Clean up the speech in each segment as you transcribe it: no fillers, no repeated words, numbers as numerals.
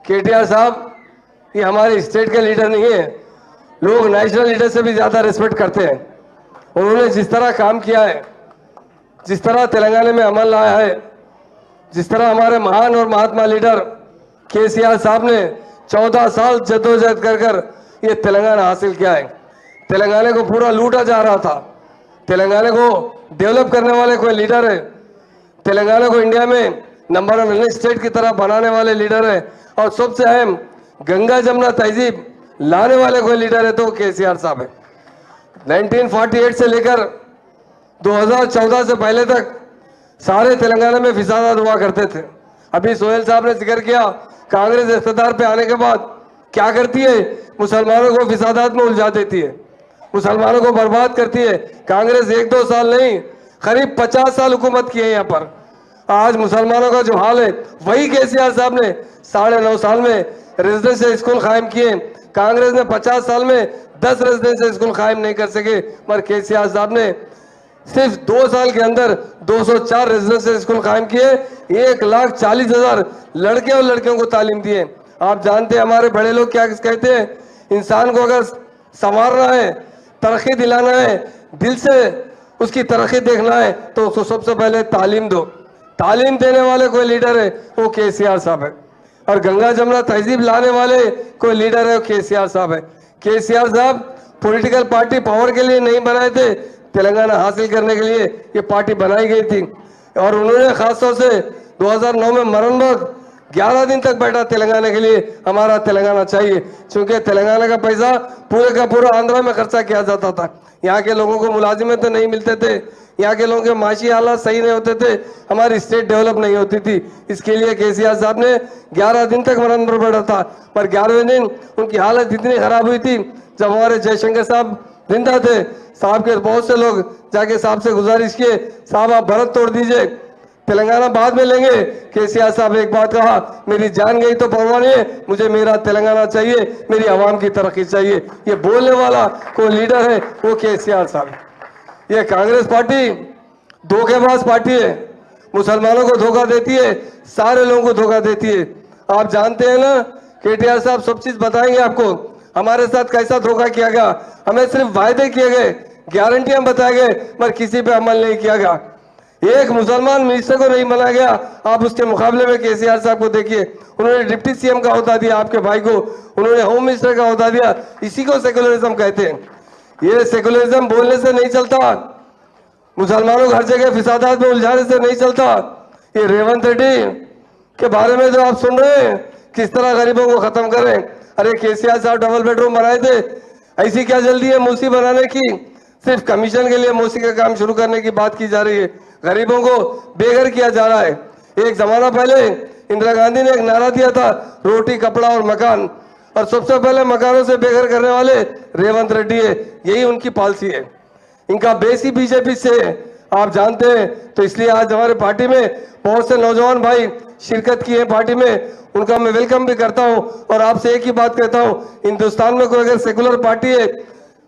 KTR साहब ये हमारे स्टेट के लीडर नहीं है, लोग नेशनल लीडर से भी ज्यादा रिस्पेक्ट करते हैं। उन्होंने जिस तरह काम किया है, जिस तरह तेलंगाना में अमल लाया है, जिस तरह हमारे महान और महात्मा लीडर केसीआर साहब ने 14 साल जद्दोजहद कर कर ये तेलंगाना हासिल किया है। तेलंगाना को पूरा लूटा जा रहा था, तेलंगाना को डेवलप करने वाले कोई लीडर है, तेलंगाना को इंडिया में नंबर 1 स्टेट की तरह बनाने वाले लीडर है, और सबसे अहम गंगा जमुना तहजीब लाने वाले कोई लीडर है तो केसीआर साहब है। 1948 से लेकर 2014 से पहले तक सारे तेलंगाना में फिसादात हुआ करते थे। अभी सोहेल साहब ने जिक्र किया, कांग्रेस इख्तियार पे आने के बाद क्या करती है, मुसलमानों को फिसादात में उलझा देती है, मुसलमानों को बर्बाद करती है। कांग्रेस 1-2 साल नहीं, करीब 50 साल हुकूमत की है यहाँ पर। आज मुसलमानों का जो हाल है, वही केसीआर साहब ने 9.5 साल में रेजिडेंशियल स्कूल कायम किए। कांग्रेस ने 50 साल में 10 रेजिडेंशियल स्कूल कायम नहीं कर सके, मगर केसीआर साहब ने सिर्फ 2 साल के अंदर 204 रेजिडेंशियल स्कूल कायम किए, 1,40,000 लड़के और लड़कियों को तालीम दिए। आप जानते हैं हमारे बड़े लोग क्या कहते हैं, इंसान को अगर संवारना है, तरक्की दिलाना है, दिल से उसकी तरक्की देखना है तो उसको सबसे पहले तालीम दो। तालीम देने वाले कोई लीडर है वो केसीआर साहब है, और गंगा जमुना तहजीब लाने वाले कोई लीडर है वो केसीआर साहब है। केसीआर साहब पॉलिटिकल पार्टी पावर के लिए नहीं बनाए थे, तेलंगाना हासिल करने के लिए ये पार्टी बनाई गई थी। और उन्होंने खासतौर से 2009 में मरण वक्त 11 दिन तक बैठा तेलंगाना के लिए, हमारा तेलंगाना चाहिए, क्योंकि तेलंगाना का पैसा पूरे का पूरा आंध्रा में खर्चा किया जाता था। यहाँ के लोगों को मुलाजिमत तो नहीं मिलते थे, यहाँ के लोगों के माशी हालात सही नहीं होते थे, हमारी स्टेट डेवलप नहीं होती थी। इसके लिए केसीआर साहब ने 11 दिन तक मरण पर बैठा था, पर 11वें दिन उनकी हालत इतनी खराब हुई थी, जब हमारे जयशंकर साहब जिंदा थे, साहब के बहुत से लोग जाके साहब से गुजारिश किए, साहब आप भारत तोड़ दीजिए, तेलंगाना बाद में लेंगे। केसीआर साहब ने एक बात कहा, मेरी जान गई तो परवाह नहीं है, मुझे मेरा तेलंगाना चाहिए, मेरी आवाम की तरक्की चाहिए। ये बोलने वाला कोई लीडर है वो केसीआर साहब। ये कांग्रेस पार्टी धोखेबाज पार्टी है, मुसलमानों को धोखा देती है, सारे लोगों को धोखा देती है। आप जानते हैं ना, केटीआर साहब सब चीज बताएंगे आपको, हमारे साथ कैसा धोखा किया गया। हमें सिर्फ वायदे किए गए, गारंटियां बताए गए, मगर किसी पे अमल नहीं किया गया। एक मुसलमान मिनिस्टर को नहीं बनाया गया। आप उसके मुकाबले में केसीआर साहब को देखिए, उन्होंने डिप्टी सीएम का ओहदा दिया आपके भाई को, उन्होंने होम मिनिस्टर का ओहदा दिया। इसी को सेकुलरिज्म कहते हैं। ये सेकुलरिज्म बोलने से नहीं चलता, मुसलमानों को हर जगह फिसादात में उलझाने से नहीं चलता। ये रेवंत रेड्डी के बारे में जो आप सुन रहे हैं, किस तरह गरीबों को खत्म करें। अरे केसीआर साहब डबल बेडरूम बनाए थे, ऐसी क्या जल्दी है मूसी बनाने की, सिर्फ कमीशन के लिए मूसी का काम शुरू करने की बात की जा रही है। गरीबों को बेघर किया जा रहा है। एक जमाना पहले इंदिरा गांधी ने एक नारा दिया था, रोटी कपड़ा और मकान, और सबसे पहले मकानों से बेघर करने वाले रेवंत रेड्डी है। यही उनकी पॉलिसी है, इनका बेस ही बीजेपी से है, आप जानते हैं। तो इसलिए आज हमारे पार्टी में बहुत से नौजवान भाई शिरकत की है पार्टी में, उनका मैं वेलकम भी करता हूं। और आपसे एक ही बात कहता हूं, हिंदुस्तान में कोई अगर सेकुलर पार्टी है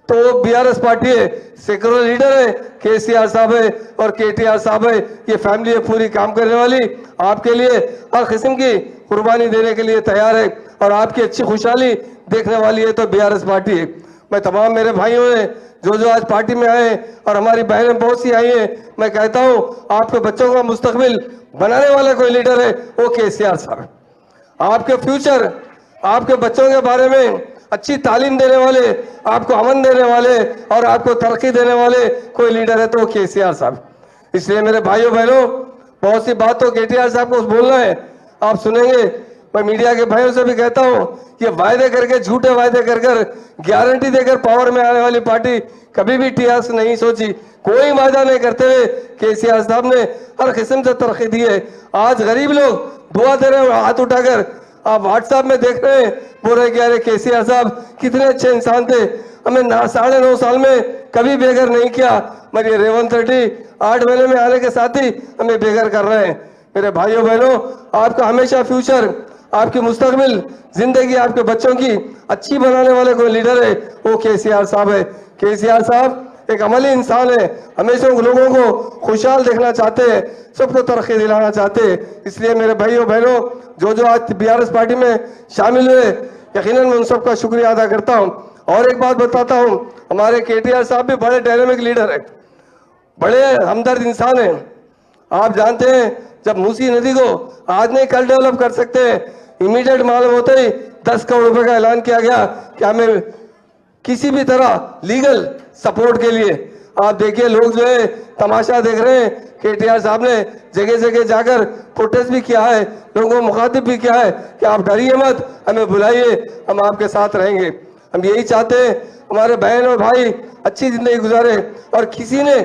तो वो बीआरएस पार्टी है। सेकुलर लीडर है केसीआर साहब है और केटीआर साहब है। ये फैमिली है पूरी काम करने वाली, आपके लिए हर किस्म की कुर्बानी देने के लिए तैयार है, और आपकी अच्छी खुशहाली देखने वाली है तो बीआरएस पार्टी है। मैं तमाम मेरे भाइयों ने जो आज पार्टी में आए और हमारी बहनें बहुत सी आई हैं, मैं कहता हूं आपके बच्चों का मुस्तकबिल बनाने वाला कोई लीडर है वो केसीआर साहब है। आपके फ्यूचर, आपके बच्चों के बारे में अच्छी तालीम देने वाले, आपको अमन देने वाले और आपको तरक्की देने वाले कोई लीडर है तो केसीआर साहब। इसलिए मेरे भाइयों बहनों, बहुत सी बात तो केटीआर साहब को बोलना है, आप सुनेंगे। मैं मीडिया के भाइयों से भी कहता हूं, ये वायदे करके, झूठे वायदे कर गारंटी देकर पावर में आने वाली पार्टी कभी भी टीआरएस नहीं सोची। कोई वायदा नहीं करते हुए केसीआर साहब ने हर किस्म से तरक्की दी है। आज गरीब लोग दुआ दे रहे हैं हाथ उठाकर, आप व्हाट्सएप में देख रहे हैं, बोल रहे कि अरे केसीआर साहब कितने अच्छे इंसान थे, हमें 9.5 साल में कभी बेघर नहीं किया, मगर ये रेवंत रेड्डी 8 महीने में आने के साथ ही हमें बेघर कर रहे हैं। मेरे भाइयों बहनों, आपका हमेशा फ्यूचर, आपकी मुस्तकबिल, जिंदगी आपके बच्चों की अच्छी बनाने वाले कोई लीडर है वो केसीआर साहब है। केसीआर साहब एक अमली इंसान है, हमेशा लोगों को खुशहाल देखना चाहते हैं, सबको तरक्की दिलाना चाहते हैं। इसलिए मेरे भाइयों बहनों जो आज बीआरएस पार्टी में शामिल हुए, यकीनन मैं उन सबका शुक्रिया अदा करता हूं। और एक बात बताता हूं, हमारे केटीआर साहब भी बड़े डायनेमिक लीडर है, बड़े हमदर्द इंसान हैं। आप जानते हैं जब मूसी नदी को आज नहीं कल डेवलप कर सकते, इमीडिएट मालूम होते ही 10 करोड़ रुपए का ऐलान किया गया कि हमें किसी भी तरह लीगल सपोर्ट के लिए। आप देखिए लोग जो है तमाशा देख रहे हैं, केटीआर साहब ने जगह जगह जाकर प्रोटेस्ट भी किया है, लोगों को मुखातिब भी किया है कि आप डरिए मत, हमें बुलाइए, हम आपके साथ रहेंगे। हम यही चाहते हैं हमारे बहन और भाई अच्छी जिंदगी गुजारे। और किसी ने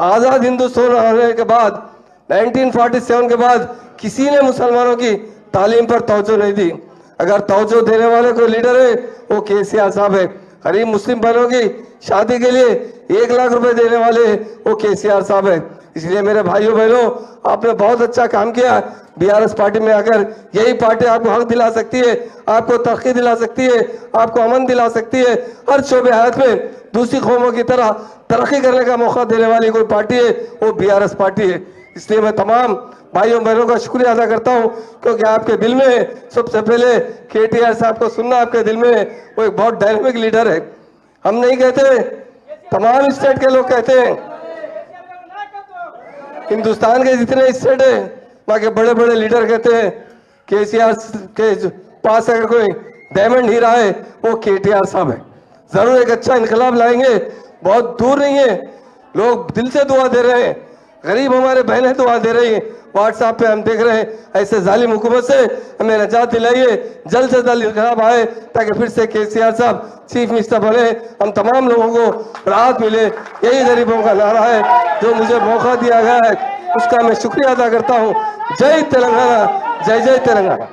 आज़ाद हिंदुस्तान होने के बाद 1947 के बाद किसी ने मुसलमानों की तालीम पर तवज्जो नहीं दी। अगर तवज्जो देने वाले कोई लीडर है वो केसीआर साहब है। गरीब मुस्लिम बहनों की शादी के लिए 1 लाख रुपए देने वाले वो केसीआर साहब है। इसलिए मेरे भाइयों बहनों आपने बहुत अच्छा काम किया। बीआरएस पार्टी में आकर यही पार्टी आपको हक दिला सकती है, आपको तरक्की दिला सकती है, आपको अमन दिला सकती है। हर शोबे हयात में दूसरी कौमों की तरह तरक्की करने का मौका देने वाली कोई पार्टी है वो बीआरएस पार्टी है। इसलिए मैं तमाम भाइयों बहनों का शुक्रिया अदा करता हूं, क्योंकि आपके दिल में है। सबसे पहले केटीआर साहब को सुनना आपके दिल में है, वो एक बहुत डायनेमिक लीडर है। हम नहीं कहते, तमाम स्टेट के लोग कहते हैं, हिंदुस्तान के जितने स्टेट है वहां के बड़े बड़े लीडर कहते हैं केसीआर के पास अगर कोई डायमंड हीरा है वो केटीआर साहब है। जरूर एक अच्छा इनकलाब लाएंगे, बहुत दूर नहीं है, लोग दिल से दुआ दे रहे हैं, गरीब हमारे बहनें दुआ दे रही हैं। व्हाट्सएप पे हम देख रहे हैं, ऐसे जालिम हुकूमत से हमें नजात दिलाइए, जल्द से जल्द इनकलाब आए ताकि फिर से केसीआर साहब चीफ मिनिस्टर बने, हम तमाम लोगों को राहत मिले। यही गरीबों का नारा है, जो मुझे मौका दिया गया है उसका मैं शुक्रिया अदा करता हूँ। जय तेलंगाना, जय जय तेलंगाना।